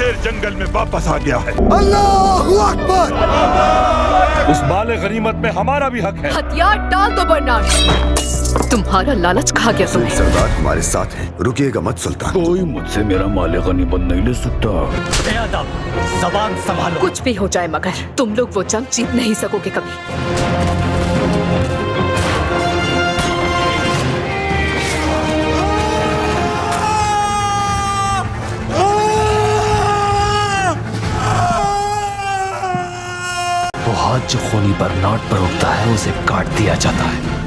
शेर जंगल में वापस आ गया है। अल्लाहू अकबर। उस माल गनीमत में हमारा भी हक है। हथियार डाल दो बर्नार्ड, तुम्हारा लालच खा गया तुम्हें। सरदार हमारे साथ हैं, रुकिएगा मत सुल्तान। कोई मुझसे मेरा माल गनीमत नहीं ले सकता। बेअदब, ज़बान संभालो। कुछ भी हो जाए मगर तुम लोग वो जंग जीत नहीं सकोगे कभी। वो हाथ जो खूनी बर्नार्ड पर उठता है उसे काट दिया जाता है।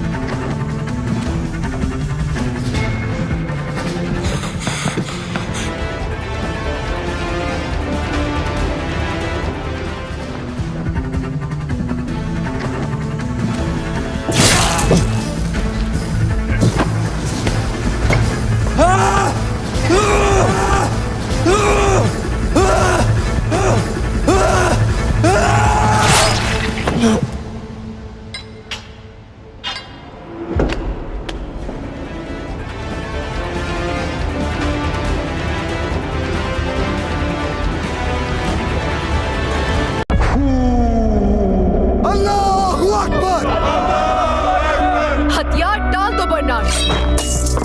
हथियार डाल दो बर्नार्ड,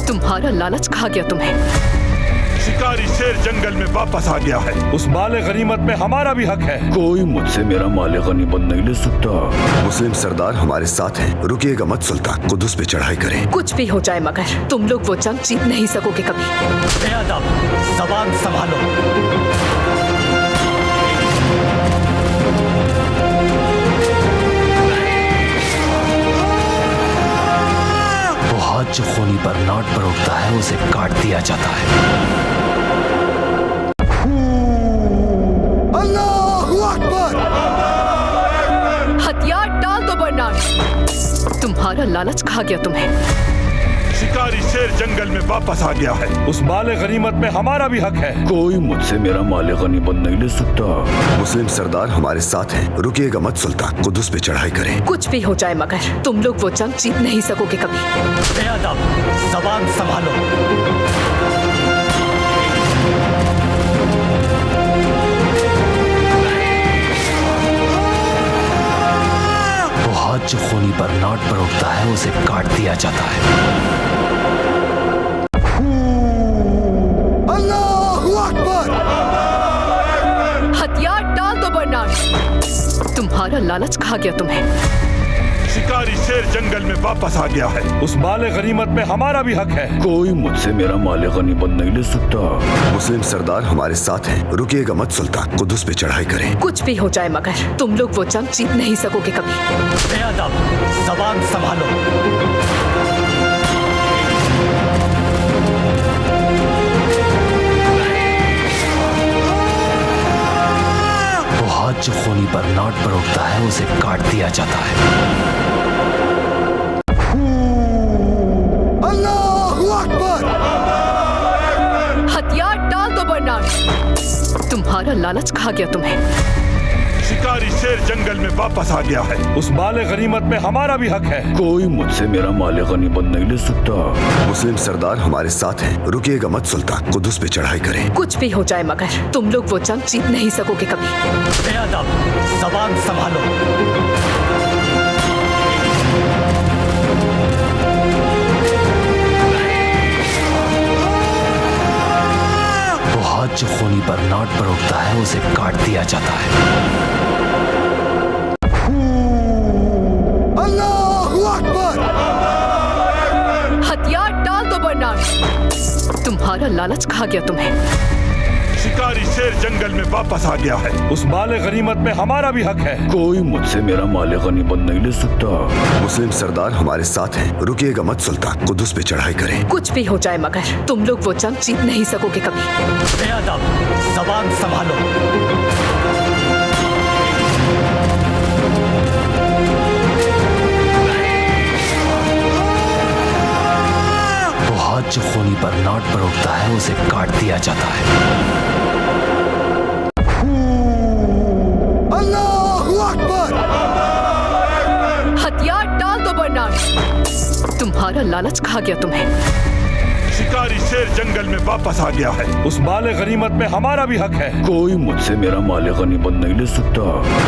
तुम्हारा लालच खा गया तुम्हें। शिकारी शेर जंगल में वापस आ गया है। उस माल गनीमत में हमारा भी हक है। कोई मुझसे मेरा माल गनीमत नहीं ले सकता। मुस्लिम सरदार हमारे साथ हैं, रुकिएगा मत सुल्तान। कुदुस पे चढ़ाई करें। कुछ भी हो जाए मगर तुम लोग वो जंग जीत नहीं सकोगे कभी। बेअदब, ज़बान संभालो। हाथ जो खूनी बर्नार्ड पर उठता है उसे काट दिया जाता है। अल्लाहू अकबर। हथियार डाल दो बर्नार्ड, तुम्हारा लालच खा गया तुम्हें। शिकारी शेर जंगल में वापस आ गया है। उस माल गनीमत में हमारा भी हक है। कोई मुझसे मेरा माल गनीमत नहीं ले सकता। मुस्लिम सरदार हमारे साथ हैं, रुकिएगा मत सुल्तान। कुदुस पे चढ़ाई करें। कुछ भी हो जाए मगर तुम लोग वो जंग जीत नहीं सकोगे कभी। बेअदब, ज़बान संभालो। वो हाथ जो खूनी बर्नार्ड पर उठता है उसे काट दिया जाता है। अल्लाहू अकबर। हथियार डाल दो बर्नार्ड, तुम्हारा लालच खा गया तुम्हें। शिकारी शेर जंगल में वापस आ गया है। उस माल गनीमत में हमारा भी हक है। कोई मुझसे मेरा माल गनीमत नहीं ले सकता। मुस्लिम सरदार हमारे साथ हैं, रुकिएगा मत सुल्तान। कुदुस पे चढ़ाई करें। कुछ भी हो जाए मगर तुम लोग वो जंग जीत नहीं सकोगे कभी। बेअदब, ज़बान संभालो। वो हाथ जो खूनी बर्नार्ड पर उठता है उसे काट दिया जाता है। अल्लाहू अकबर। हथियार डाल दो बर्नार्ड, तुम्हारा लालच खा गया तुम्हें। शिकारी शेर जंगल में वापस आ गया है। उस माल गनीमत में हमारा भी हक है। कोई मुझसे मेरा माल गनीमत नहीं ले सकता। मुस्लिम सरदार हमारे साथ हैं, रुकिएगा मत सुल्तान। कुदुस पे चढ़ाई करें। कुछ भी हो जाए मगर तुम लोग वो जंग जीत नहीं सकोगे कभी। बेअदब, ज़बान संभालो। वो हाथ जो खूनी बर्नार्ड पर उठता है उसे काट दिया जाता है। अल्लाहू अकबर। हथियार डाल दो बर्नार्ड, तुम्हारा लालच खा गया तुम्हें। शिकारी शेर जंगल में वापस आ गया है। उस माल गनीमत में हमारा भी हक है। कोई मुझसे मेरा माल गनीमत नहीं ले सकता। मुस्लिम सरदार हमारे साथ हैं, रुकिएगा मत सुल्तान। कुदुस पे चढ़ाई करें। कुछ भी हो जाए मगर तुम लोग वो जंग जीत नहीं सकोगे कभी। बेअदब, ज़बान संभालो। वो हाथ जो खूनी बर्नार्ड पर उठता है उसे काट दिया जाता है। अल्लाहू अकबर। हथियार डाल दो बर्नार्ड, तुम्हारा लालच खा गया तुम्हें। शिकारी शेर जंगल में वापस आ गया है। उस माले गनीमत में हमारा भी हक है। कोई मुझसे मेरा माले गनीमत नहीं ले सकता।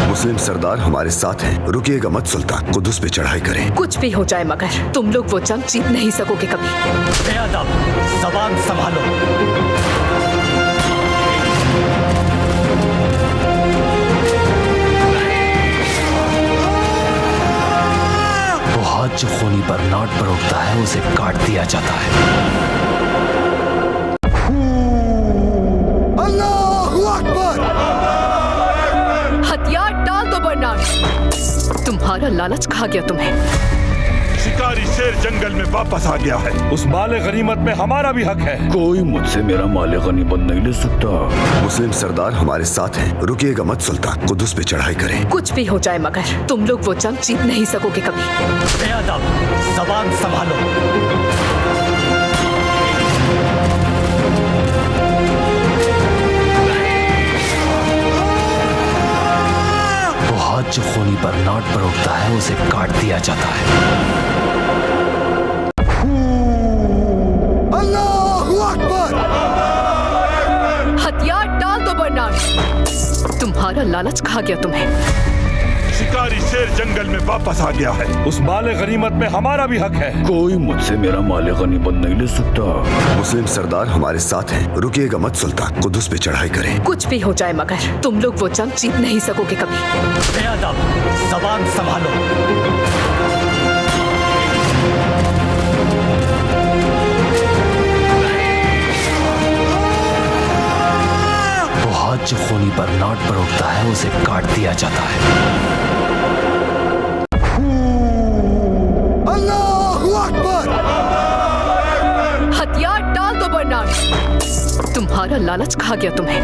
मुस्लिम सरदार हमारे साथ हैं। रुकिएगा मत सुल्तान, कुदुस पे चढ़ाई करें। कुछ भी हो जाए मगर तुम लोग वो जंग जीत नहीं सकोगे कभी। बेअदब, ज़बान संभालो। वो हाथ जो खूनी बरनाट पर उठता है उसे काट दिया जाता है। अल्लाहू अकबर। हथियार डाल दो बर्नार्ड, तुम्हारा लालच खा गया तुम्हें। शिकारी शेर जंगल में वापस आ गया है। उस माले गनीमत में हमारा भी हक है। कोई मुझसे मेरा माले गनीमत नहीं ले सकता। मुस्लिम सरदार हमारे साथ हैं। रुकिएगा मत सुल्तान, कुदुस पे चढ़ाई करें। कुछ भी हो जाए मगर तुम लोग वो जंग जीत नहीं सकोगे कभी। बेअदब, ज़बान संभालो। वो हाथ जो खूनी बरनाट पर उठता है उसे काट दिया जाता है। अल्लाहू अकबर। हथियार डाल दो बर्नार्ड, तुम्हारा लालच खा गया तुम्हें। शिकारी शेर जंगल में वापस आ गया है। उस माले गनीमत में हमारा भी हक है। कोई मुझसे मेरा माले गनीमत नहीं ले सकता। मुस्लिम सरदार हमारे साथ हैं। रुकिएगा मत सुल्तान, कुदुस पे चढ़ाई करें। कुछ भी हो जाए मगर तुम लोग वो जंग जीत नहीं सकोगे कभी। बेअदब, ज़बान संभालो। वो हाथ जो खूनी बरनाट पर उठता है उसे काट दिया जाता है। अल्लाहू अकबर। हथियार डाल दो बर्नार्ड, तुम्हारा लालच खा गया तुम्हें।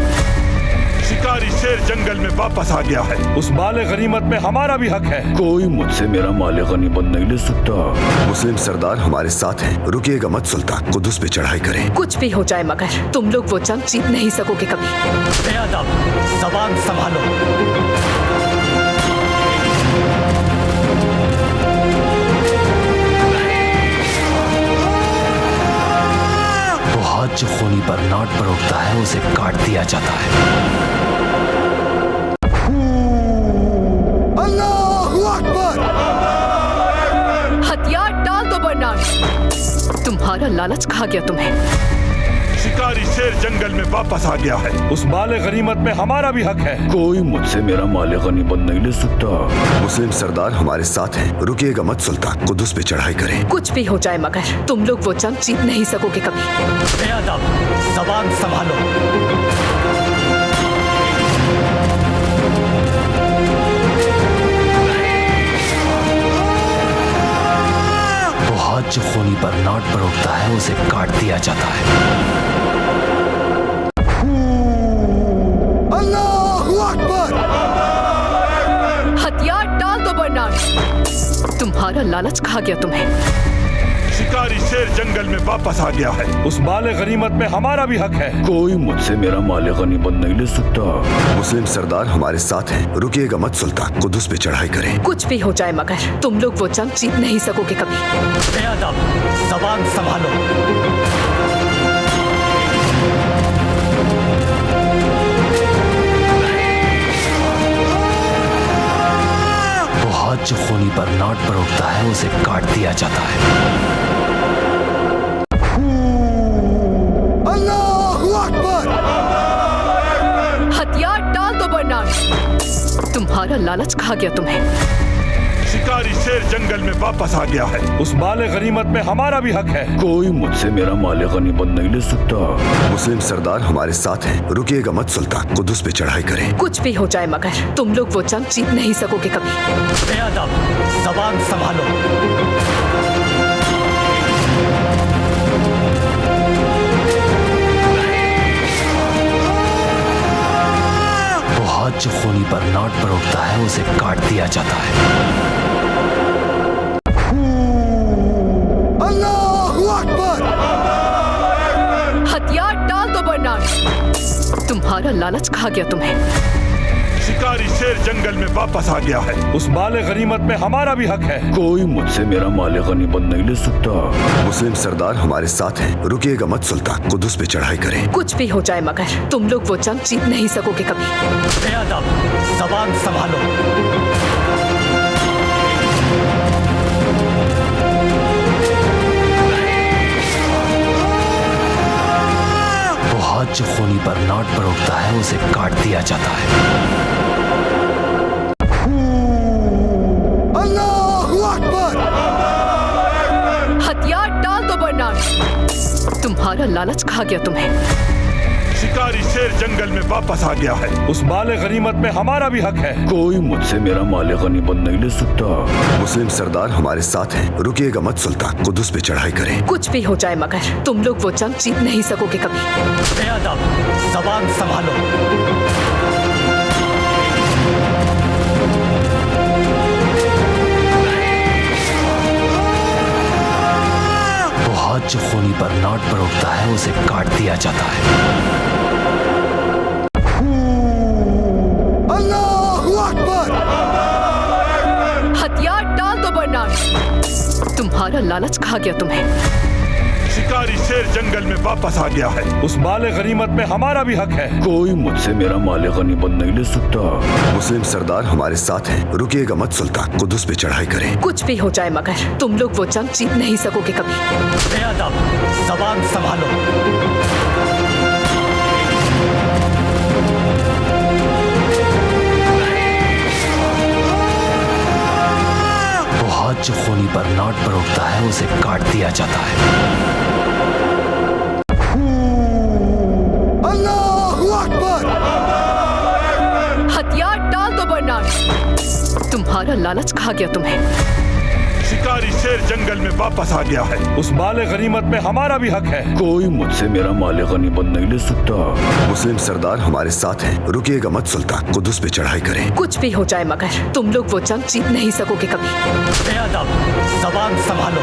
शिकारी शेर जंगल में वापस आ गया है। उस माले गनीमत में हमारा भी हक है। कोई मुझसे मेरा माले गनीमत नहीं ले सकता। मुस्लिम सरदार हमारे साथ हैं। रुकिएगा मत सुल्तान, कुदुस पे चढ़ाई करें। कुछ भी हो जाए मगर तुम लोग वो जंग जीत नहीं सकोगे कभी। बेअदब, ज़बान संभालो। वो हाथ जो खूनी बरनाट पर उठता है उसे काट दिया जाता है। अल्लाहू अकबर। हथियार डाल दो बर्नार्ड, तुम्हारा लालच खा गया तुम्हें। शिकारी शेर जंगल में वापस आ गया है। उस माले गनीमत में हमारा भी हक है। कोई मुझसे मेरा माले गनीमत नहीं ले सकता। मुस्लिम सरदार हमारे साथ हैं। रुकिएगा मत सुल्तान, कुदुस पे चढ़ाई करें। कुछ भी हो जाए मगर तुम लोग वो जंग जीत नहीं सकोगे कभी। बेअदब, ज़बान संभालो। वो हाथ जो खूनी बरनाट पर उठता है उसे काट दिया जाता है। अल्लाहू अकबर। हथियार डाल दो बर्नार्ड, तुम्हारा लालच खा गया तुम्हें। शिकारी शेर जंगल में वापस आ गया है। उस माले गनीमत में हमारा भी हक है। कोई मुझसे मेरा माले गनीमत नहीं ले सकता। मुस्लिम सरदार हमारे साथ हैं। रुकिएगा मत सुल्तान, कुदुस पे चढ़ाई करें। कुछ भी हो जाए मगर तुम लोग वो जंग जीत नहीं सकोगे कभी। बेअदब, ज़बान संभालो। वो हाथ जो खूनी बरनाट पर उठता है उसे काट दिया जाता है। अल्लाहू अकबर। हथियार डाल दो बर्नार्ड, तुम्हारा लालच खा गया तुम्हें। शिकारी शेर जंगल में वापस आ गया है। उस माले गनीमत में हमारा भी हक है। कोई मुझसे मेरा माले गनीमत नहीं ले सकता। मुस्लिम सरदार हमारे साथ हैं। रुकिएगा मत सुल्तान, कुदुस पे चढ़ाई करें। कुछ भी हो जाए मगर तुम लोग वो जंग जीत नहीं सकोगे कभी। बेअदब, ज़बान संभालो। वो हाथ जो खूनी बरनाट पर उठता है उसे काट दिया जाता है। अल्लाहू अकबर। हथियार डाल दो बर्नार्ड, तुम्हारा लालच खा गया तुम्हें। शिकारी शेर जंगल में वापस आ गया है। उस माले गनीमत में हमारा भी हक है। कोई मुझसे मेरा माले गनीमत नहीं ले सकता। मुस्लिम सरदार हमारे साथ हैं। रुकिएगा मत सुल्तान, कुदुस पे चढ़ाई करें। कुछ भी हो जाए मगर तुम लोग वो जंग जीत नहीं सकोगे कभी। बेअदब, ज़बान संभालो। वो हाथ जो खूनी बरनाट पर उठता है उसे काट दिया जाता है। अल्लाहू अकबर। हथियार डाल दो बर्नार्ड, तुम्हारा लालच खा गया तुम्हें। शिकारी शेर जंगल में वापस आ गया है। उस माले गनीमत में हमारा भी हक है। कोई मुझसे मेरा माले गनीमत नहीं ले सकता। मुस्लिम सरदार हमारे साथ हैं। रुकिएगा मत सुल्तान, कुदुस पे चढ़ाई करें। कुछ भी हो जाए मगर तुम लोग वो जंग जीत नहीं सकोगे कभी। बेअदब, ज़बान संभालो। वो हाथ जो खूनी बरनाट पर उठता है उसे काट दिया जाता है। अल्लाहू अकबर। हथियार डाल दो बर्नार्ड, तुम्हारा लालच खा गया तुम्हें। शिकारी शेर जंगल में वापस आ गया है। उस माले गनीमत में हमारा भी हक है। कोई मुझसे मेरा माले गनीमत नहीं ले सकता। मुस्लिम सरदार हमारे साथ हैं। रुकिएगा मत सुल्तान, कुदुस पे चढ़ाई करें। कुछ भी हो जाए मगर तुम लोग वो जंग जीत नहीं सकोगे कभी। बेअदब, ज़बान संभालो। वो हाथ जो खूनी बरनाट पर उठता है उसे काट दिया जाता है। अल्लाहू अकबर। हथियार डाल दो बर्नार्ड, तुम्हारा लालच खा गया तुम्हें। शिकारी शेर जंगल में वापस आ गया है। उस माले गनीमत में हमारा भी हक है। कोई मुझसे मेरा माले गनीमत नहीं ले सकता। मुस्लिम सरदार हमारे साथ हैं। रुकिएगा मत सुल्तान, कुदुस पे चढ़ाई करें। कुछ भी हो जाए मगर तुम लोग वो जंग जीत नहीं सकोगे कभी। बेअदब, ज़बान संभालो।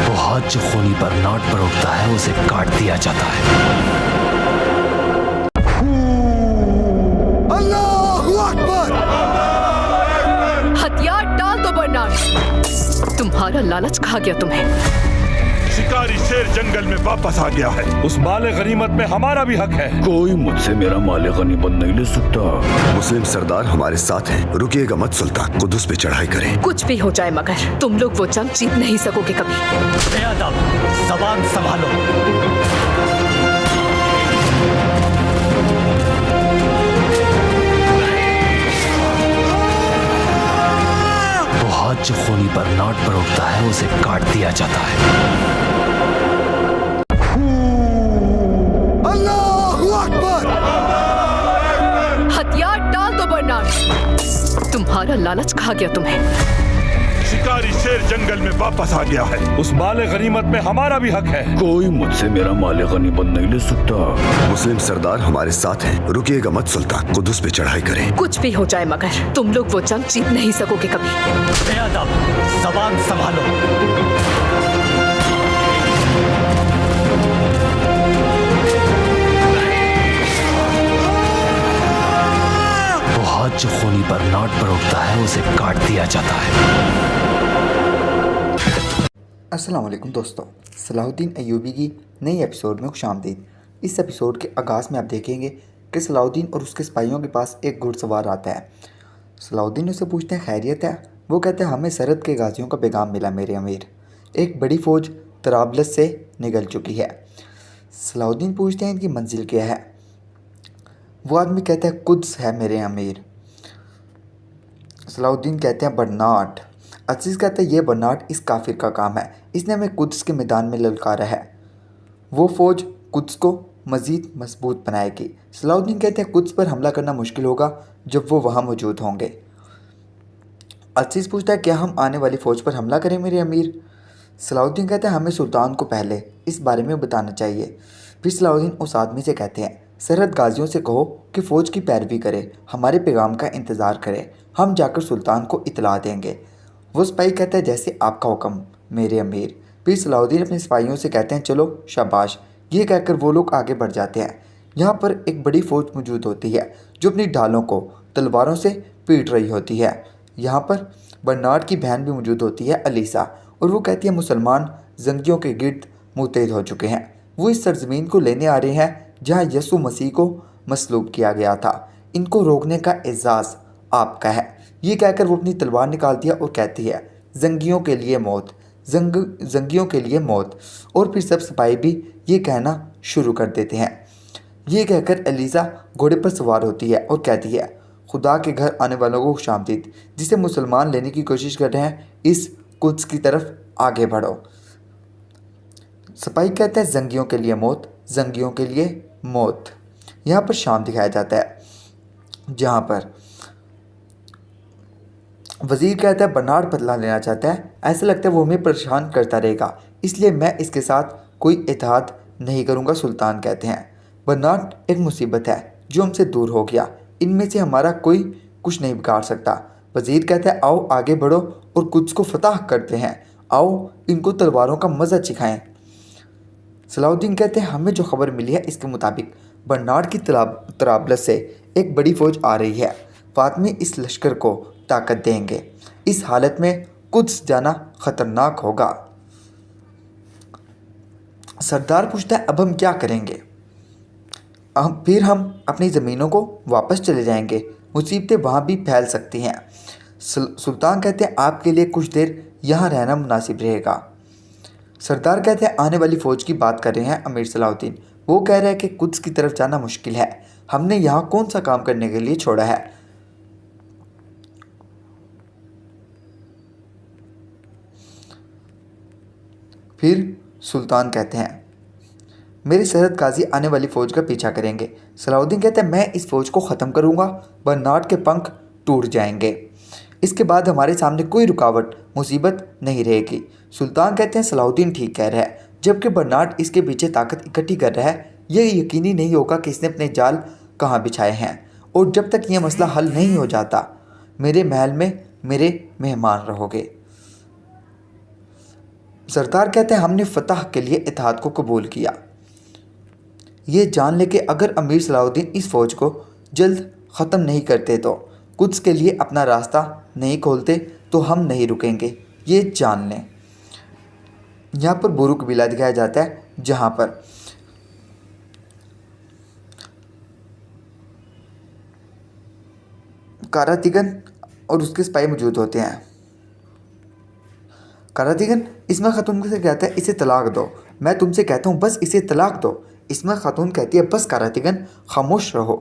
वो हाथ जो खूनी बरनाट पर उठता है उसे काट दिया जाता है। अल्लाहू अकबर। हथियार डाल दो बर्नार्ड, तुम्हारा लालच खा गया तुम्हें। शिकारी शेर जंगल में वापस आ गया है। उस माले गनीमत में हमारा भी हक है। कोई मुझसे मेरा माले गनीमत नहीं ले सकता। मुस्लिम सरदार हमारे साथ हैं। रुकिएगा मत सुल्तान, कुदुस पे चढ़ाई करें। कुछ भी हो जाए मगर तुम लोग वो जंग जीत नहीं सकोगे कभी। बेअदब, ज़बान संभालो। वो हाथ जो खूनी बरनाट पर उठता है उसे काट दिया जाता है। अल्लाहू अकबर। हथियार डाल दो बर्नार्ड, तुम्हारा लालच खा गया तुम्हें। शिकारी शेर जंगल में वापस आ गया है। उस माले गनीमत में हमारा भी हक है। कोई मुझसे मेरा माले गनीमत नहीं ले सकता। मुस्लिम सरदार हमारे साथ हैं। रुकिएगा मत सुल्तान, कुदुस पे चढ़ाई करें। कुछ भी हो जाए मगर तुम लोग वो जंग जीत नहीं सकोगे कभी। बेअदब, ज़बान संभालो। वो हाथ जो खूनी बरनाट पर उठता है उसे काट दिया जाता है। अस्सलाम वालेकुम दोस्तों, सलाहुद्दीन अय्यूबी की नई एपिसोड में खुशामदीद। इस एपिसोड के आगाज़ में आप देखेंगे कि सलाहुद्दीन और उसके सिपाहियों के पास एक घुड़सवार आता है। सलाहुद्दीन उससे पूछते हैं खैरियत है। वो कहते हैं हमें सरहद के गाजियों का पैगाम मिला मेरे अमीर, एक बड़ी फ़ौज तराबलस से निकल चुकी है। सलाहुद्दीन पूछते हैं इनकी मंजिल क्या है। वो आदमी कहता है कुद्स है मेरे अमीर। सलाहुद्दीन कहते हैं बर्नाट। अजीज़ कहता है ये बर्नाट इस काफिर का काम है, इसने हमें कुद्स के मैदान में ललकारा है। वो फ़ौज कुद्स को मज़ीद मजबूत बनाएगी। सलाहुद्दीन कहते हैं कुद्स पर हमला करना मुश्किल होगा जब वो वहाँ मौजूद होंगे। अजीज़ पूछता है क्या हम आने वाली फ़ौज पर हमला करें मेरे अमीर। सलाहुद्दीन कहते हैं हमें सुल्तान को पहले इस बारे में बताना चाहिए। फिर सलाहुद्दीन उस आदमी से कहते हैं सरहद गाजियों से कहो कि फ़ौज की पैरवी करे, हमारे पैगाम का इंतज़ार करे, हम जाकर सुल्तान को इतला देंगे। वो सिपाही कहता है जैसे आपका हुक्म। मेरे अमीर। फिर सलाउद्दीन अपने सिपाहियों से कहते हैं चलो शाबाश। ये कहकर वो लोग आगे बढ़ जाते हैं। यहाँ पर एक बड़ी फौज मौजूद होती है जो अपनी ढालों को तलवारों से पीट रही होती है। यहाँ पर बर्नार्ड की बहन भी मौजूद होती है अलीसा, और वो कहती है मुसलमान जंगियों के गिर्द मुतहद हो चुके हैं। वो इस सरजमीन को लेने आ रहे हैं जहाँ यसु मसीह को मसलूब किया गया था। इनको रोकने का एजाज़ आपका है। ये कहकर वो अपनी तलवार निकालती है और कहती है जंगियों के लिए मौत, जंगियों के लिए मौत। और फिर सब सिपाही भी ये कहना शुरू कर देते हैं। ये कहकर एलिसा घोड़े पर सवार होती है और कहती है खुदा के घर आने वालों को खुशामदीद, जिसे मुसलमान लेने की कोशिश कर रहे हैं, इस कुद्स की तरफ आगे बढ़ो। सिपाही कहते हैं जंगियों के लिए मौत, जंगियों के लिए मौत। यहाँ पर शाम दिखाया जाता है जहाँ पर वज़ीर कहता है बर्नार्ड बदला लेना चाहता है, ऐसा लगता है वो हमें परेशान करता रहेगा, इसलिए मैं इसके साथ कोई इत्तेहाद नहीं करूँगा। सुल्तान कहते हैं बर्नार्ड एक मुसीबत है जो हमसे दूर हो गया, इनमें से हमारा कोई कुछ नहीं बिगाड़ सकता। वज़ीर कहता है आओ आगे बढ़ो और कुद्स को फतह करते हैं, आओ इनको तलवारों का मज़ा चिखाएं। सलाउद्दीन कहते हैं हमें जो खबर मिली है इसके मुताबिक बर्नार्ड की तराबलस से एक बड़ी फ़ौज आ रही है। फातमी इस लश्कर को ताकत देंगे। इस हालत में कुद्स जाना ख़तरनाक होगा। सरदार पूछता है अब हम क्या करेंगे? फिर हम अपनी ज़मीनों को वापस चले जाएंगे, मुसीबतें वहाँ भी फैल सकती हैं। सुल्तान कहते हैं आपके लिए कुछ देर यहाँ रहना मुनासिब रहेगा। सरदार कहते हैं आने वाली फ़ौज की बात कर रहे हैं अमीर सलाउद्दीन। वो कह रहे हैं कि कुद्स की तरफ जाना मुश्किल है, हमने यहाँ कौन सा काम करने के लिए छोड़ा है। फिर सुल्तान कहते हैं मेरे सरहद काजी आने वाली फ़ौज का पीछा करेंगे। सलाउद्दीन कहते हैं मैं इस फ़ौज को ख़त्म करूँगा, बर्नार्ड के पंख टूट जाएंगे, इसके बाद हमारे सामने कोई रुकावट मुसीबत नहीं रहेगी। सुल्तान कहते हैं सलाउद्दीन ठीक कह रहा है, जबकि बर्नार्ड इसके पीछे ताकत इकट्ठी कर रहा है, यह यकीनी नहीं होगा कि इसने अपने जाल कहाँ बिछाए हैं, और जब तक यह मसला हल नहीं हो जाता मेरे महल में मेरे मेहमान रहोगे। सरदार कहते हैं हमने फतह के लिए इत्तेहाद को कबूल किया। ये जान ले कि अगर अमीर सलाउद्दीन इस फ़ौज को जल्द ख़त्म नहीं करते तो कुद्स के लिए अपना रास्ता नहीं खोलते तो हम नहीं रुकेंगे, ये जान लें। यहाँ पर बोरू कबीला दिखाया जाता है जहाँ पर कारातिगन और उसके सिपाही मौजूद होते हैं। कारातिगन इसमें खातून से कहता है इसे तलाक दो, मैं तुमसे कहता हूँ बस इसे तलाक दो। इसमें खातून कहती है बस कारातिगन खामोश रहो।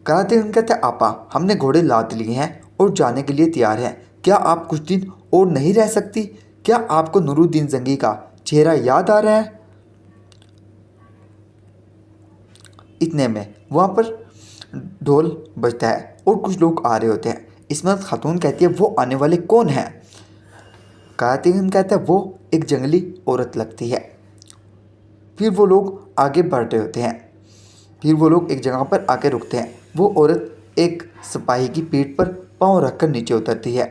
कारातिगन कहते हैं आपा हमने घोड़े लाद लिए हैं और जाने के लिए तैयार हैं, क्या आप कुछ दिन और नहीं रह सकती? क्या आपको नूरुद्दीन जंगी का चेहरा याद आ रहा है? इतने में वहाँ पर ढोल बजता है और कुछ लोग आ रहे होते हैं। इसमें खातून कहती है वो आने वाले कौन हैं? कारातिगन कहता है वो एक जंगली औरत लगती है। फिर वो लोग आगे बढ़ रहे होते हैं। फिर वो लोग एक जगह पर आके रुकते हैं। वो औरत एक सिपाही की पीठ पर पाँव रखकर नीचे उतरती है।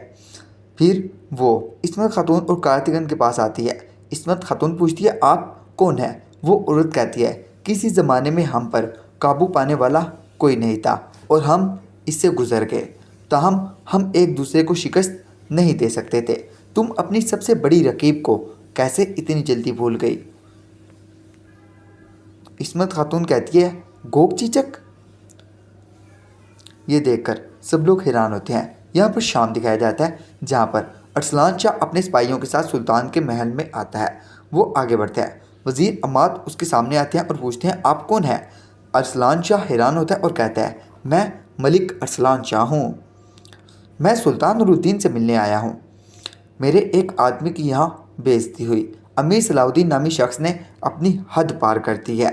फिर वो इस्मत खातून और कारातिगन के पास आती है। इस्मत खातून पूछती है आप कौन है? वो औरत कहती है किसी ज़माने में हम पर काबू पाने वाला कोई नहीं था और हम इससे गुजर गए, ताहम हम एक दूसरे को शिकस्त नहीं दे सकते थे। तुम अपनी सबसे बड़ी रकीब को कैसे इतनी जल्दी भूल गई? इस्मत खातून कहती है गोक चीचक। ये देखकर सब लोग हैरान होते हैं। यहाँ पर शाम दिखाया जाता है जहाँ पर अरसलान शाह अपने सिपाहियों के साथ सुल्तान के महल में आता है। वो आगे बढ़ता है। वज़ीर अमाद उसके सामने आते हैं और पूछते हैं आप कौन हैं? अरसलान शाह हैरान होता है और कहता है मैं मलिक अरसलान शाह हूँ, मैं सुल्तान नूरुद्दीन से मिलने आया हूँ। मेरे एक आदमी की यहाँ बेइज्जती हुई, अमीर सलाउद्दीन नामी शख्स ने अपनी हद पार कर दी है,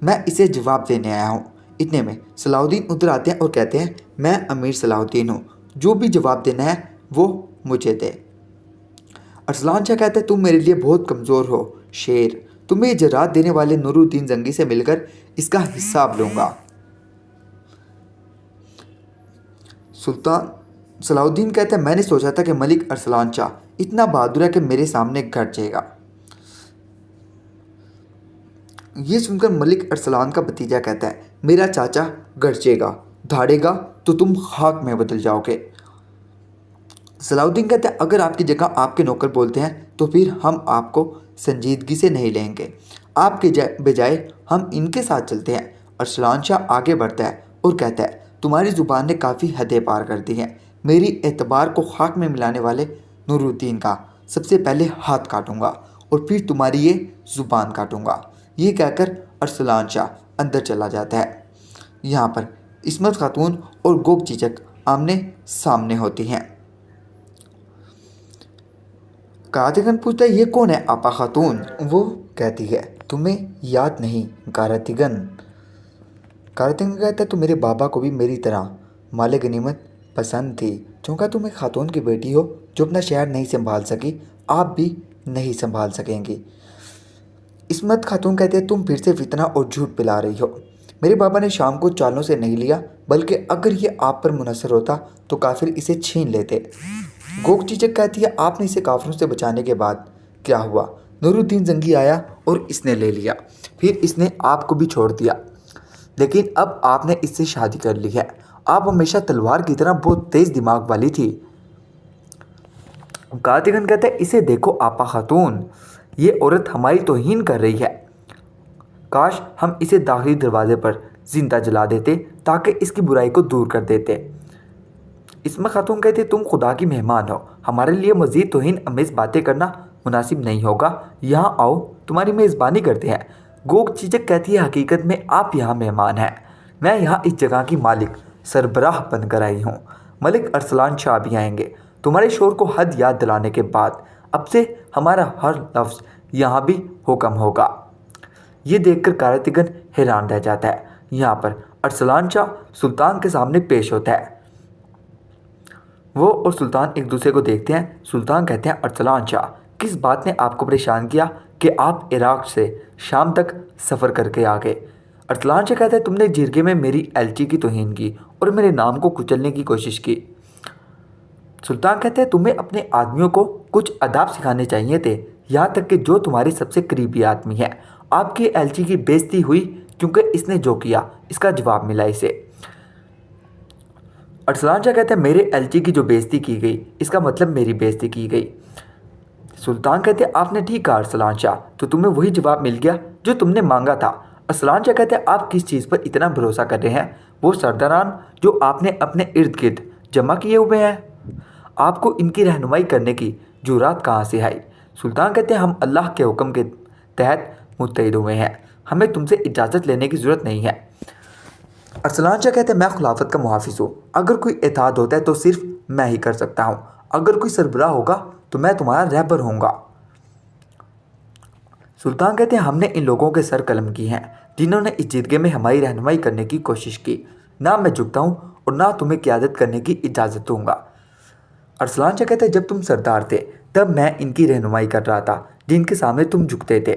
मैं इसे जवाब देने आया हूँ। इतने में सलाउद्दीन उधर आते हैं और कहते हैं मैं अमीर सलाउद्दीन हूँ, जो भी जवाब देना है वो मुझे दे। अरसलान शाह कहते हैं तुम मेरे लिए बहुत कमज़ोर हो शेर, तुम्हें जरात देने वाले नूरुद्दीन जंगी से मिलकर इसका हिसाब लूँगा। सुल्तान सलाउद्दीन कहते हैं मैंने सोचा था कि मलिक अरसलान शाह इतना बहादुर है कि मेरे सामने घट जाएगा। ये सुनकर मलिक अरसलान का भतीजा कहता है, मेरा चाचा गरजेगा, धाड़ेगा तो तुम खाक में बदल जाओगे। सलाउद्दीन कहता है, अगर आपकी जगह आपके नौकर बोलते हैं तो फिर हम आपको संजीदगी से नहीं लेंगे, आपके बजाय हम इनके साथ चलते हैं। अरसलान शाह आगे बढ़ता है और कहता है, तुम्हारी ज़ुबान ने काफ़ी हदें पार कर दी हैं। मेरी एतबार को खाक में मिलाने वाले नूरुद्दीन का सबसे पहले हाथ काटूंगा और फिर तुम्हारी ये ज़ुबान काटूंगा। ये कहकर अरसलान शाह अंदर चला जाता है। यहाँ पर इस्मत खातून और गोग चीचक आमने सामने होती हैं। कातिगन पूछता है, ये कौन है आपा खातून? वो कहती है, तुम्हें याद नहीं कारतिगन। कारतिगन कहता है, तो मेरे बाबा को भी मेरी तरह माले गनीमत पसंद थी। चूँकि तुम एक खातून की बेटी हो जो अपना शहर नहीं संभाल सकी, आप भी नहीं संभाल सकेंगी। इस्मत खातून कहते हैं, तुम फिर से फितना और झूठ पिला रही हो। मेरे बाबा ने शाम को चालों से नहीं लिया, बल्कि अगर ये आप पर मुनसर होता तो काफिर इसे छीन लेते। गोग चीचक कहती है, आपने इसे काफिरों से बचाने के बाद क्या हुआ? नूरुद्दीन जंगी आया और इसने ले लिया, फिर इसने आपको भी छोड़ दिया, लेकिन अब आपने इससे शादी कर ली है। आप हमेशा तलवार की तरह बहुत तेज दिमाग वाली थी। कातिगन कहते हैं, इसे देखो आपा खातून, ये औरत हमारी तौहीन कर रही है। काश हम इसे दाखिली दरवाजे पर जिंदा जला देते ताकि इसकी बुराई को दूर कर देते। इस्मत खातून कहते, तुम खुदा की मेहमान हो, हमारे लिए मज़ीद तौहीन अमेज़ बातें करना मुनासिब नहीं होगा। यहाँ आओ, तुम्हारी मेज़बानी करते हैं। गोग चीचक कहती है, हकीकत में आप यहाँ मेहमान हैं, मैं यहाँ इस जगह की मालिक सरबराह बनकर आई हूँ। मलिक अरसलान शाह भी आएंगे। तुम्हारे शोर को हद याद दिलाने के बाद अब से हमारा हर लफ्ज़ यहाँ भी हुक्म होगा। ये देखकर कारतिगन हैरान रह जाता है। यहाँ पर अरसलान शाह सुल्तान के सामने पेश होता है। वो और सुल्तान एक दूसरे को देखते हैं। सुल्तान कहते हैं, अरसलान शाह, किस बात ने आपको परेशान किया कि आप इराक़ से शाम तक सफ़र करके आ गए? अरसलान शाह कहता है, तुमने जिरगे में मेरी एलची की तौहीन की और मेरे नाम को कुचलने की कोशिश की। सुल्तान कहते हैं, तुम्हें अपने आदमियों को कुछ अदाब सिखाने चाहिए थे, यहाँ तक कि जो तुम्हारे सबसे करीबी आदमी है। आपकी एलची की बेइज्जती हुई क्योंकि इसने जो किया इसका जवाब मिला इसे। अरसलान शाह कहते हैं, मेरे एलची की जो बेइज्जती की गई इसका मतलब मेरी बेइज्जती की गई। सुल्तान कहते हैं, आपने ठीक कहा अरसलान शाह, तो तुम्हें वही जवाब मिल गया जो तुमने मांगा था। अरसलान शाह कहते हैं, आप किस चीज़ पर इतना भरोसा कर रहे हैं? वो सरदारान जो आपने अपने इर्द गिर्द जमा किए हुए हैं, आपको इनकी रहनुमाई करने की जुरात कहाँ से आई? सुल्तान कहते हैं, हम अल्लाह के हुक्म के तहत मुत्तहिद हुए हैं, हमें तुमसे इजाज़त लेने की ज़रूरत नहीं है। अरसलान शाह कहते हैं, मैं खिलाफत का मुहाफिज हूँ, अगर कोई एताद होता है तो सिर्फ मैं ही कर सकता हूँ, अगर कोई सरबराह होगा तो मैं तुम्हारा रहबर होऊंगा। सुल्तान कहते हैं, हमने इन लोगों के सर कलम की हैं जिन्होंने इस जिरगे में हमारी रहनुमाई करने की कोशिश की। ना मैं झुकता हूँ और ना तुम्हें क़यादत करने की इजाज़त दूँगा। अरसलान शाह कहते हैं, जब तुम सरदार थे तब मैं इनकी रहनुमाई कर रहा था जिनके सामने तुम झुकते थे।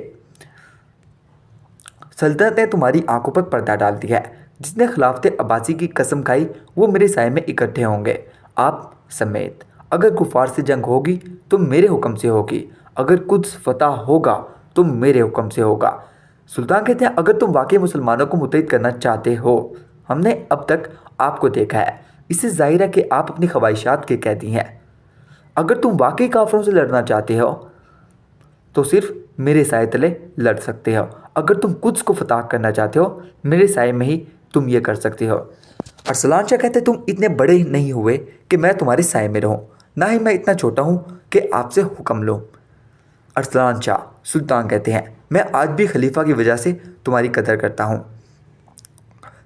सल्तनत ने तुम्हारी आंखों पर पर्दा डाल दिया है। जिसने खिलाफत अब्बासी की कसम खाई वो मेरे साए में इकट्ठे होंगे, आप समेत। अगर कुफार से जंग होगी तो मेरे हुक्म से होगी, अगर कुछ फतह होगा तो मेरे हुक्म से होगा। सुल्तान कहते हैं, अगर तुम वाकई मुसलमानों को मुत्तहिद करना चाहते हो, हमने अब तक आपको देखा है, इससे जाहिर है कि आप अपनी ख्वाहिशात के कैदी हैं। अगर तुम वाकई काफिरों से लड़ना चाहते हो तो सिर्फ मेरे साए तले लड़ सकते हो, अगर तुम कुछ को फतह करना चाहते हो मेरे साए में ही तुम ये कर सकते हो। अरसलान शाह कहते, तुम इतने बड़े नहीं हुए कि मैं तुम्हारे साए में रहूं, ना ही मैं इतना छोटा हूं कि आपसे हुक्म लूं। अरसलान शाह सुल्तान कहते हैं, मैं आज भी खलीफा की वजह से तुम्हारी कदर करता हूं,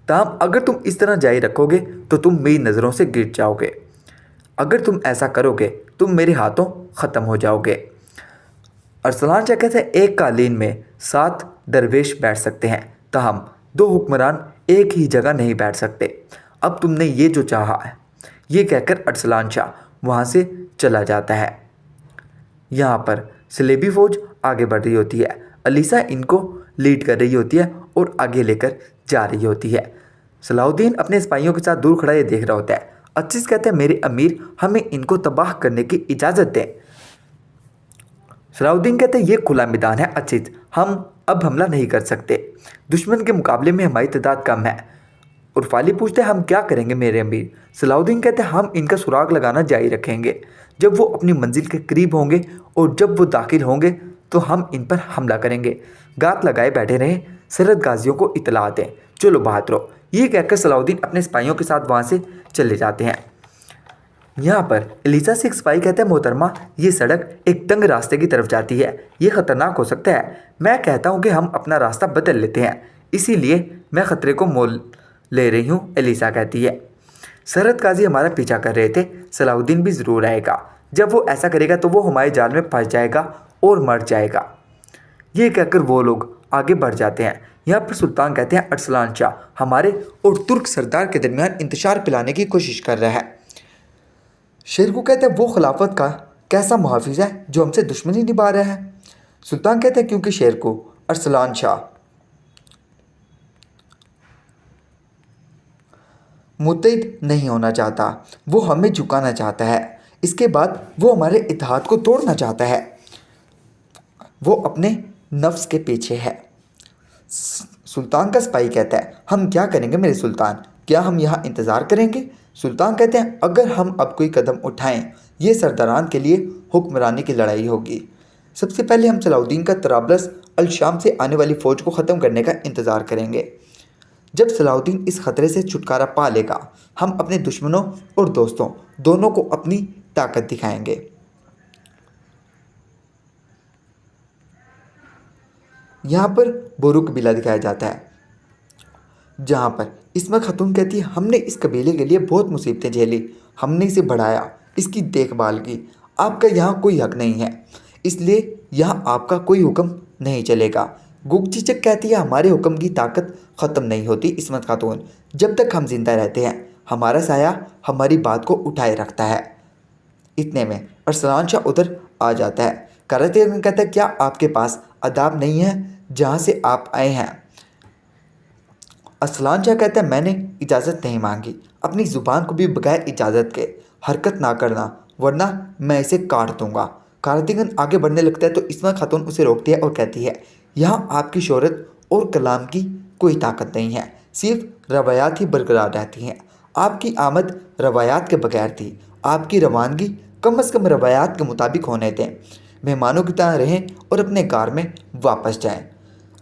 ताहम अगर तुम इस तरह जारी रखोगे तो तुम मेरी नज़रों से गिर जाओगे। अगर तुम ऐसा करोगे तुम मेरे हाथों ख़त्म हो जाओगे। अरसलान शाह कहते हैं, एक कालीन में 7 दरवेश बैठ सकते हैं, ताहम 2 हुक्मरान एक ही जगह नहीं बैठ सकते। अब तुमने ये जो चाहा है, ये कहकर अरसलान शाह वहाँ से चला जाता है। यहाँ पर सलेबी फ़ौज आगे बढ़ रही होती है, अलीसा इनको लीड कर रही होती है और आगे लेकर जा रही होती है। सलाउद्दीन अपने सिपाहियों के साथ दूर खड़ा ये देख रहा होता है। अजीज़ कहते हैं, मेरे अमीर हमें इनको तबाह करने की इजाज़त दें। सलाउद्दीन कहते हैं ये खुला मैदान है अजीज, हम अब हमला नहीं कर सकते, दुश्मन के मुकाबले में हमारी तादाद कम है। उर्फाली पूछते हैं हम क्या करेंगे मेरे अमीर। सलाउद्दीन कहते हैं हम इनका सुराग लगाना जारी रखेंगे, जब वो अपनी मंजिल के करीब होंगे और जब वो दाखिल होंगे तो हम इन पर हमला करेंगे। गात लगाए बैठे रहे, सरहद गाजियों को इतला दें, चलो बहादुरो। ये कहकर सलाउद्दीन अपने सिपाहियों के साथ वहाँ से चले जाते हैं। यहाँ पर एलिसा से एक सिपाही कहते हैं मोहतरमा ये सड़क एक तंग रास्ते की तरफ जाती है, ये ख़तरनाक हो सकता है। मैं कहता हूँ कि हम अपना रास्ता बदल लेते हैं, इसीलिए मैं ख़तरे को मोल ले रही हूँ, एलिसा कहती है। सरहद गाजी हमारा पीछा कर रहे थे, सलाउद्दीन भी ज़रूर आएगा, जब वो ऐसा करेगा तो वो हमारे जाल में फंस जाएगा और मर जाएगा। ये कहकर वो लोग आगे बढ़ जाते हैं। यहाँ पर सुल्तान कहते हैं अरसलान शाह हमारे और तुर्क सरदार के दरमियान इंतशार पिलाने की कोशिश कर रहा है। शेर को कहते हैं वो खिलाफत का कैसा मुहाफिज है जो हमसे दुश्मनी निभा रहा है। सुल्तान कहते हैं क्योंकि शेर को अरसलान शाह मुत्तहिद नहीं होना चाहता, वो हमें झुकाना चाहता है, इसके बाद वो हमारे इत्तेहाद को तोड़ना चाहता है, वो अपने नफ्स के पीछे है। सुल्तान का सिपाही कहता है हम क्या करेंगे मेरे सुल्तान, क्या हम यहाँ इंतज़ार करेंगे। सुल्तान कहते हैं अगर हम अब कोई कदम उठाएं ये सरदारान के लिए हुक्मरानी की लड़ाई होगी। सबसे पहले हम सलाउद्दीन का तराबलस अल शाम से आने वाली फ़ौज को ख़त्म करने का इंतज़ार करेंगे। जब सलाउद्दीन इस ख़तरे से छुटकारा पा लेगा हम अपने दुश्मनों और दोस्तों दोनों को अपनी ताकत दिखाएंगे। यहाँ पर बोरू कबीला दिखाया जाता है, जहाँ पर इस्मा खातून कहती है हमने इस कबीले के लिए बहुत मुसीबतें झेली, हमने इसे बढ़ाया, इसकी देखभाल की, आपका यहाँ कोई हक नहीं है, इसलिए यहाँ आपका कोई हुक्म नहीं चलेगा। गुगचिचक कहती है हमारे हुक्म की ताकत ख़त्म नहीं होती इस्मत खातून, जब तक हम जिंदा रहते हैं हमारा साया हमारी बात को उठाए रखता है। इतने में अरसलान शाह उधर आ जाता है। कराते कहता है क्या आपके पास अदाब नहीं है जहाँ से आप आए हैं। अरसलान शाह कहता है मैंने इजाज़त नहीं मांगी, अपनी ज़ुबान को भी बगैर इजाज़त के हरकत ना करना वरना मैं इसे काट दूंगा। कारतिगन आगे बढ़ने लगता है तो इस्मा खातून उसे रोकती है और कहती है यहाँ आपकी शोहरत और कलाम की कोई ताकत नहीं है, सिर्फ रवायात ही बरकरार रहती हैं। आपकी आमद रवायात के बगैर थी, आपकी रवानगी कम से कम रवायात के मुताबिक होने दें, मेहमानों की तरह रहें और अपने कार में वापस जाएं।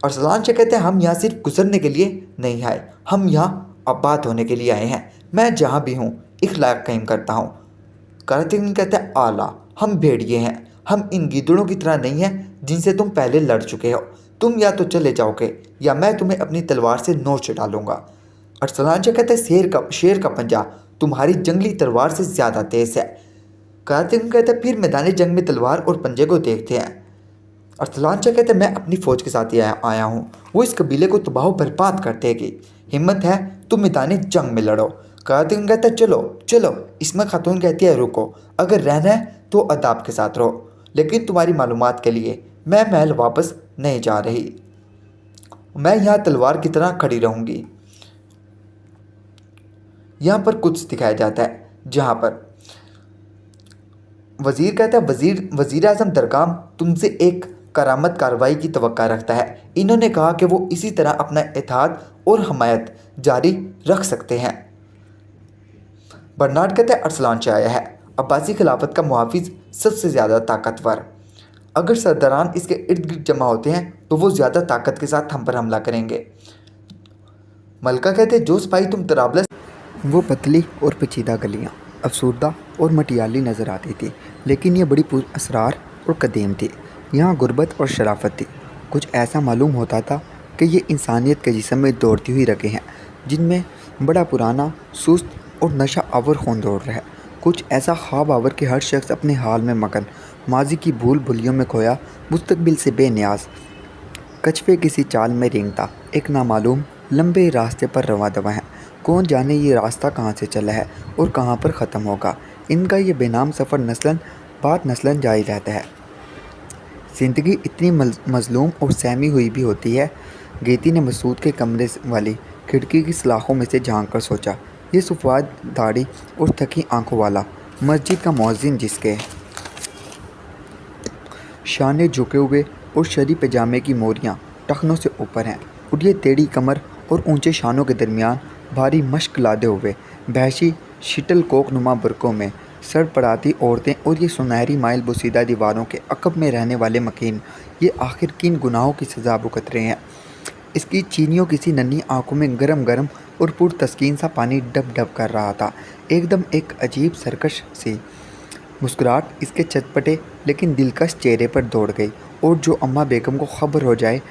अरसलान शाह कहते हैं हम यहाँ सिर्फ गुजरने के लिए नहीं आए, हम यहाँ आबाद होने के लिए आए हैं, मैं जहाँ भी हूँ इखलाक कायम करता हूँ। कारतिगन कहते हैं आला हम भेड़िए हैं, हम इन गीदड़ों की तरह नहीं हैं जिनसे तुम पहले लड़ चुके हो, तुम या तो चले जाओगे या मैं तुम्हें अपनी तलवार से नोच डालूंगा। अरसलान शाह कहते हैं शेर का पंजा तुम्हारी जंगली तलवार से ज़्यादा तेज़ है। कारतिगन कहते हैं फिर मैदान जंग में तलवार और पंजे को देखते हैं। अरसलान शाह कहते हैं मैं अपनी फ़ौज के साथ ही आया हूँ, वो इस कबीले को तबाह बर्बाद कर देगी, हिम्मत है तुम मैदान जंग में लड़ो। कारतिगन कहता है चलो चलो। इस्मा खातून कहती है रुको, अगर रहना है तो अदाब के साथ रहो, लेकिन तुम्हारी मालूमात के लिए मैं महल वापस नहीं जा रही, मैं यहाँ तलवार की तरह खड़ी रहूँगी। यहाँ पर कुछ दिखाया जाता है जहाँ पर वज़ीर कहता है वज़ीर आज़म दरकाम तुमसे एक करामत कार्रवाई की तवक्का रखता है। इन्होंने कहा कि वो इसी तरह अपना इत्तेहाद और हमायत जारी रख सकते हैं। बर्नार्ड कहता है अरसलान शाह आया है, अब्बासी खिलाफत का मुहाफिज सबसे ज़्यादा ताकतवर, अगर सरदारान इसके इर्द गिर्द जमा होते हैं तो वो ज़्यादा ताकत के साथ हम पर हमला करेंगे। मलका कहते हैं जो सिपाही तुम तराबलस। वो पतली और पेचीदा गलियाँ अफसरदा और मटियाली नज़र आती थी, लेकिन ये बड़ी पुरअसरार और कदीम थी। यहाँ गुर्बत और शराफत थी। कुछ ऐसा मालूम होता था कि ये इंसानियत के जिस्म में दौड़ती हुई रगें हैं, जिनमें बड़ा पुराना सुस्त और नशा आवर खून दौड़ रहा है। कुछ ऐसा ख्वाब आवर कि हर शख्स अपने हाल में मगन, माजी की भूल भुलियों में खोया, मुस्तकबिल से बेनियाज, कछवे किसी चाल में रेंगता एक नामालूम लंबे रास्ते पर रवा दवा है। कौन जाने ये रास्ता कहाँ से चला है और कहाँ पर ख़त्म होगा। इनका ये बेनाम सफ़र नस्लन बाद नस्लन जारी रहता है। ज़िंदगी इतनी मज़लूम और सहमी हुई भी होती है। गेती ने मसूद के कमरे वाली खिड़की की सलाखों में से झांक कर सोचा, ये सफ़ेद दाढ़ी और थकी आंखों वाला मस्जिद का मौज़िन जिसके शाने झुके हुए और शरी पजामे की मोरियां टखनों से ऊपर हैं और ये टेढ़ी कमर और ऊंचे शानों के दरमियान भारी मश्क लादे हुए बहशी शिटल कोक नुमा बुरकों में सड़ पड़ाती औरतें और ये सुनहरी माइल बोसीदा दीवारों के अकब में रहने वाले मकीन, ये आखिर किन गुनाहों की सज़ा भुगत रहे हैं। इसकी चीनियों किसी नन्ही आंखों में गरम गरम और पुरतस्कीन सा पानी डब डब कर रहा था। एकदम एक अजीब सरकश सी मुस्कुराहट इसके चटपटे लेकिन दिलकश चेहरे पर दौड़ गई और जो अम्मा बेगम को खबर हो जाए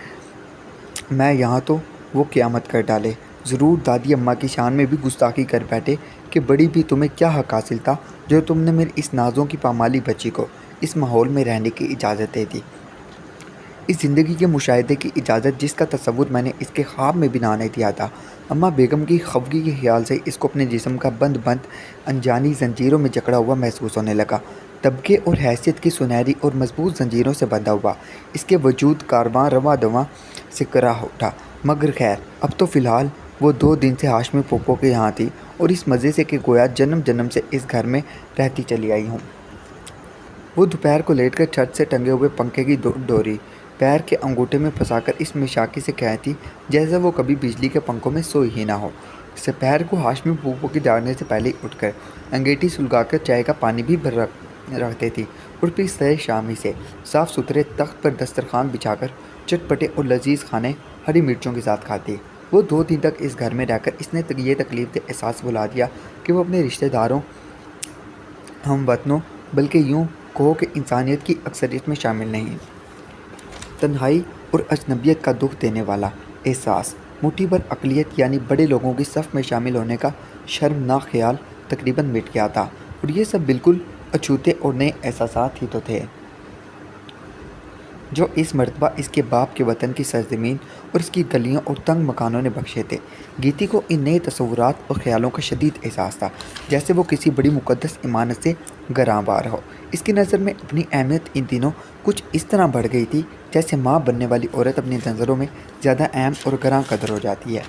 मैं यहाँ तो वो क़यामत कर डाले। ज़रूर दादी अम्मा की शान में भी गुस्ताखी कर बैठे कि बड़ी भी तुम्हें क्या हक़ हासिल था जो तुमने मेरी इस नाज़ों की पामाली बच्ची को इस माहौल में रहने की इजाज़त दे दी, इस ज़िंदगी के मुशाहिदे की इजाज़त जिसका तसव्वुर मैंने इसके ख्वाब में भी ना नहीं दिया था। अम्मा बेगम की खफगी के ख्याल से इसको अपने जिस्म का बंद बंद अनजानी जंजीरों में जकड़ा हुआ महसूस होने लगा। तबके और हैसियत की सुनहरी और मजबूत जंजीरों से बंधा हुआ इसके वजूद कारवां रवा दवा से करा उठा। मगर खैर अब तो फ़िलहाल वो 2 दिन से हाशमी पोपो के यहाँ थी और इस मज़े से कि गोया जन्म जन्म से इस घर में रहती चली आई हूँ। वो दोपहर को लेटकर छत से टंगे हुए पंखे की डोरी पैर के अंगूठे में फंसाकर इस मिशाकी से कहती जैसे वो कभी बिजली के पंखों में सोई ही ना हो। दोपहर को हाशमी पोपो के जागने से पहले ही उठकर अंगीठी सुलगाकर चाय का पानी भी भर रखते थी और फिर सरे शामी से साफ़ सुथरे तख्त पर दस्तरखान बिछाकर चटपटे और लजीज खाने हरी मिर्चों के साथ खाती। वो 2 दिन तक इस घर में रहकर इसने ये तकलीफ दे एहसास बुला दिया कि वो अपने रिश्तेदारों हम वतनों बल्कि यूँ कहो कि इंसानियत की अक्सरियत में शामिल नहीं। तन्हाई और अजनबियत का दुख देने वाला एहसास, मुट्ठी भर अक़लियत यानी बड़े लोगों की सफ़ में शामिल होने का शर्मनाक ख्याल तकरीबन मिट गया था और ये सब बिल्कुल अछूते और नए एहसासात ही तो थे जो इस मर्तबा इसके बाप के वतन की सरज़मीन और इसकी गलियों और तंग मकानों ने बख्शे थे। गीती को इन नए तसव्वुरात और ख़्यालों का शदीद एहसास था, जैसे वो किसी बड़ी मुक़द्दस इमानत से गरांवार हो। इसकी नज़र में अपनी अहमियत इन दिनों कुछ इस तरह बढ़ गई थी जैसे माँ बनने वाली औरत अपनी नज़रों में ज़्यादा अहम और गरां कदर हो जाती है।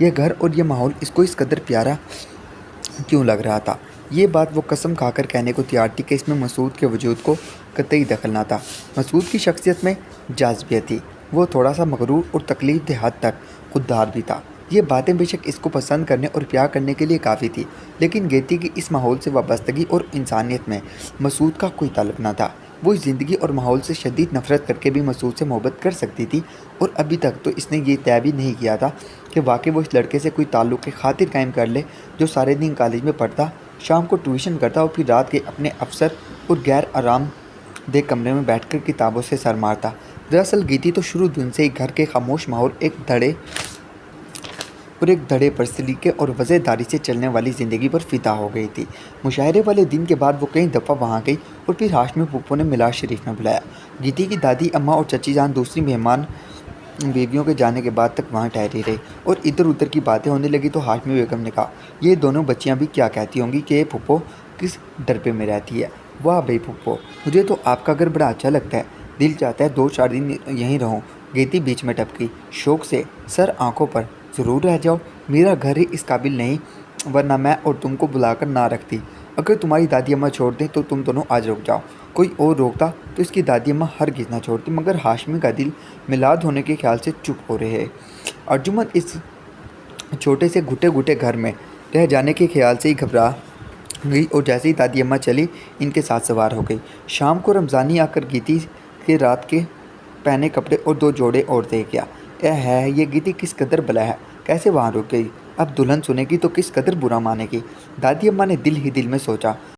यह घर और यह माहौल इसको इस कदर प्यारा क्यों लग रहा था, ये बात वो कसम खाकर कहने को तैयार थी कि इसमें मसूद के वजूद को कतई दखल ना था। मसूद की शख्सियत में जाज़बियत थी, वो थोड़ा सा मगरूर और तकलीफ दे हद तक खुददार भी था। ये बातें बेशक इसको पसंद करने और प्यार करने के लिए काफ़ी थी, लेकिन गेती की इस माहौल से वाबस्तगी और इंसानियत में मसूद का कोई ताल्लुक़ ना था। वो इस ज़िंदगी और माहौल से शदीद नफ़रत करके भी मसूद से मोहब्बत कर सकती थी और अभी तक तो इसने ये तय भी नहीं किया था कि वाकई वो इस लड़के से कोई ताल्लुक़ की खातिर कायम कर ले जो सारे दिन कॉलेज में पढ़ता, शाम को ट्यूशन करता और फिर रात के अपने अफसर और गैर आराम दे कमरे में बैठकर किताबों से सर मारता। दरअसल गीती तो शुरू दिन से ही घर के खामोश माहौल एक धड़े पर सलीके और वज़ेदारी से चलने वाली ज़िंदगी पर फ़िदा हो गई थी। मुशायरे वाले दिन के बाद वो कई दफ़ा वहाँ गई और फिर हाशमी पुप्पो ने मिलाद शरीफ में बुलाया। गीती की दादी अम्मा और चची जान दूसरी मेहमान बीवियों के जाने के बाद तक वहाँ ठहरी रही और इधर उधर की बातें होने लगी तो हाशमी बेगम ने कहा, ये दोनों बच्चियाँ भी क्या कहती होंगी कि ये पुप्पो किस डरपे में रहती है। वाह भाई पुप्पो, मुझे तो आपका घर बड़ा अच्छा लगता है, दिल चाहता है 2-4 दिन यहीं रहूँ। गीती बीच में टपकी शौक़ से, सर आंखों पर, ज़रूर रह जाओ, मेरा घर ही इस काबिल नहीं वरना मैं और तुमको बुलाकर ना रखती। अगर तुम्हारी दादी अम्मा छोड़ दें तो तुम दोनों आज रुक जाओ। कोई और रोकता तो इसकी दादी अम्मा हरगिज़ ना छोड़ती, मगर हाशमी का दिल मिलाद होने के ख्याल से चुप हो रहे है। अर्जुमन इस छोटे से घुटे घुटे घर में रह जाने के ख्याल से ही घबरा गई और जैसे ही दादी अम्मा चली इनके साथ सवार हो गई। शाम को रमज़ानी आकर गीती के रात के पहने कपड़े और 2 जोड़े और दे गया। है ये गीती किस कदर भला है, कैसे वहाँ रुक गई, अब दुल्हन सुनेगी तो किस कदर बुरा मानेगी। दादी अम्मा ने दिल ही दिल में सोचा।